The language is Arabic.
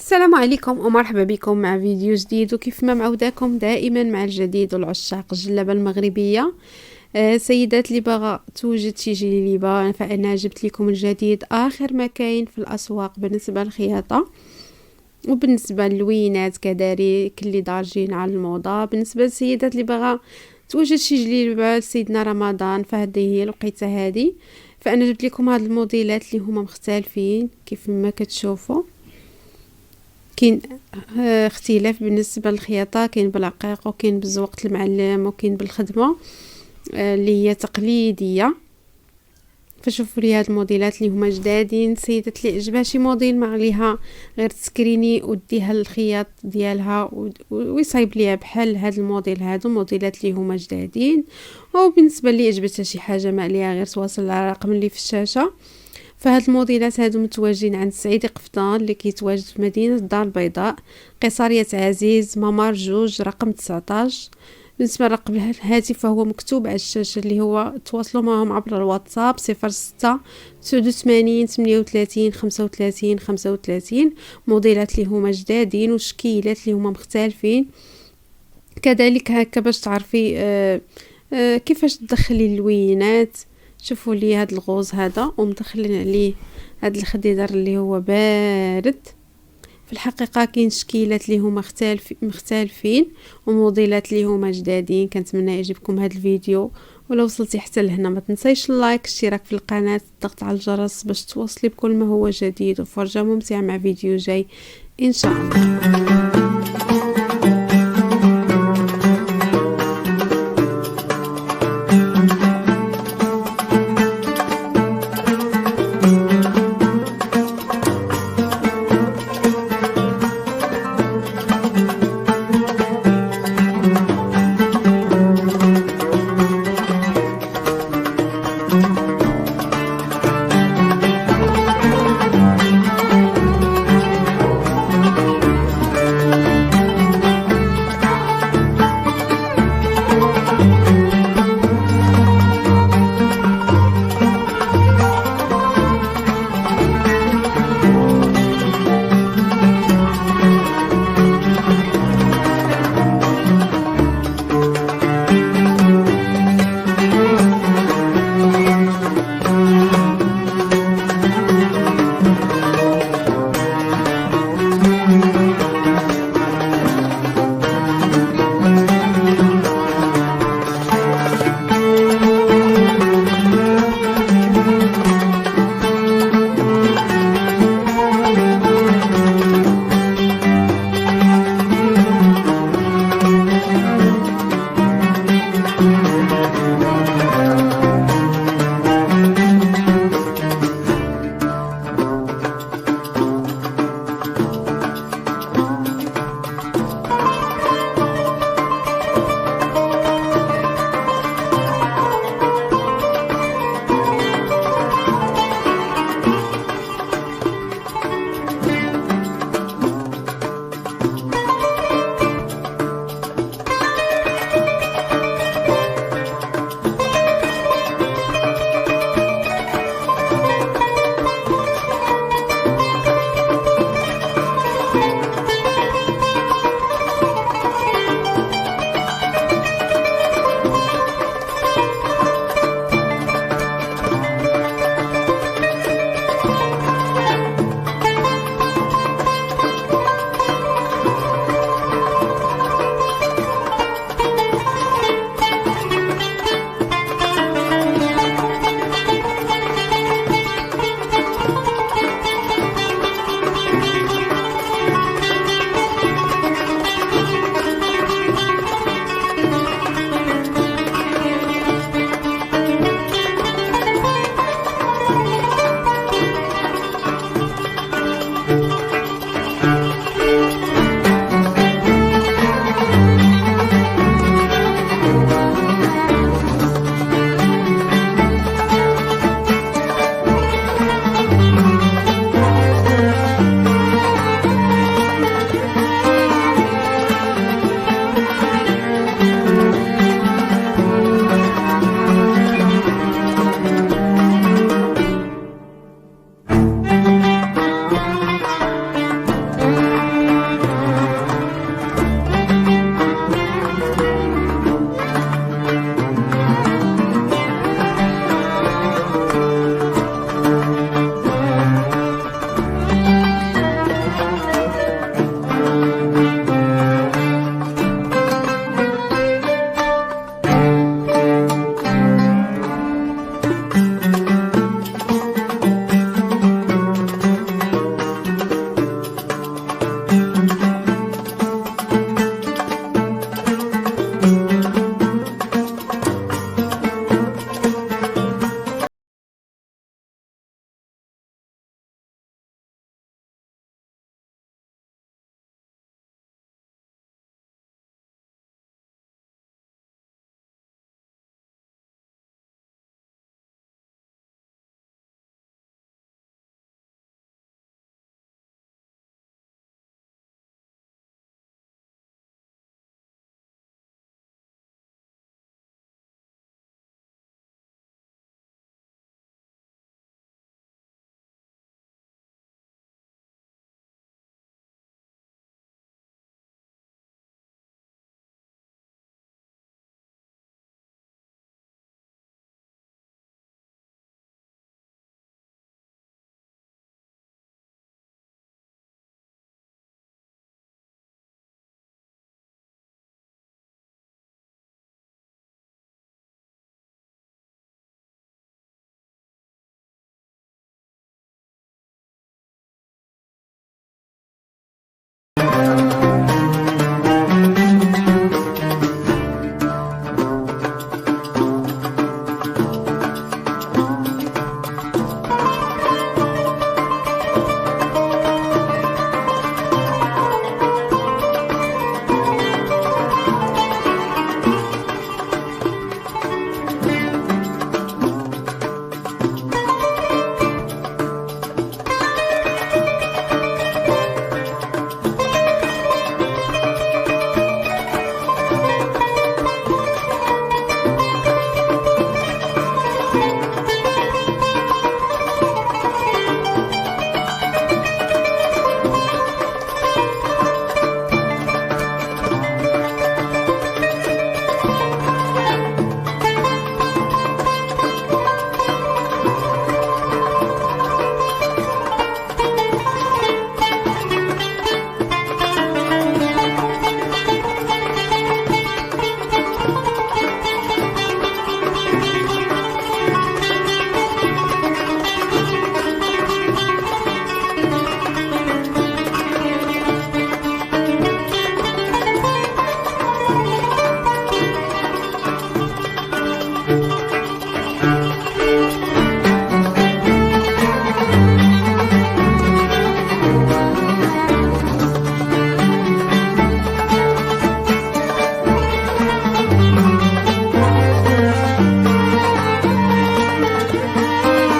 السلام عليكم ومرحبا بكم مع فيديو جديد، وكيف ما معوداكم دائما مع الجديد والعشاق الجلابه المغربيه. سيدات اللي باغا توجد شي جليبه، فانا جبت لكم الجديد اخر ما كاين في الاسواق بالنسبه للخياطه وبالنسبه للوينات كذلك اللي دارجين على الموضه. بالنسبه للسيدات اللي باغا توجد شي جليبه لسيدنا رمضان، فهذه هي الوقيته هذه. فانا جبت لكم هاد الموديلات اللي هما مختلفين كيف ما كتشوفوا. كاين اختلاف بالنسبه للخياطه، كاين بالعقيق وكاين بالزوقت المعلم وكاين بالخدمه اللي هي تقليديه. فشوفوا لي هاد الموديلات اللي هما جدادين. سيدات اللي عجبها شي موديل ما عليها غير تسكريني وديها للخياط ديالها ويصايب ليها بحال هاد الموديل. هادو موديلات اللي هما جدادين. وبالنسبه لي عجبتها شي حاجه ما عليها غير تواصل على الرقم اللي في الشاشه. فهاد الموديلات هادو متواجدين عند سعيد قفطان اللي كيتواجد في مدينه الدار البيضاء، قصريه عزيز، ممر 2 رقم 19. بالنسبه لرقم الهاتف فهو مكتوب على الشاشه اللي هو تواصلوا معهم عبر الواتساب 06 89 38 35 35. موديلات اللي هما جدادين وشكيلات اللي هما مختلفين كذلك. هكا باش تعرفي كيفاش تدخلي اللوينات. شوفوا لي هاد الغوز هذا ومدخلين عليه هاد الخديدر اللي هو بارد. في الحقيقه كاين شكيلات اللي هما مختلفين وموديلات اللي هما جدادين. كنتمنى يعجبكم هاد الفيديو، ولو وصلتي حتى لهنا ما تنسيش اللايك، اشتراك في القناه، الضغط على الجرس باش توصلي بكل ما هو جديد، وفرجه ممتعه مع فيديو جاي ان شاء الله. you.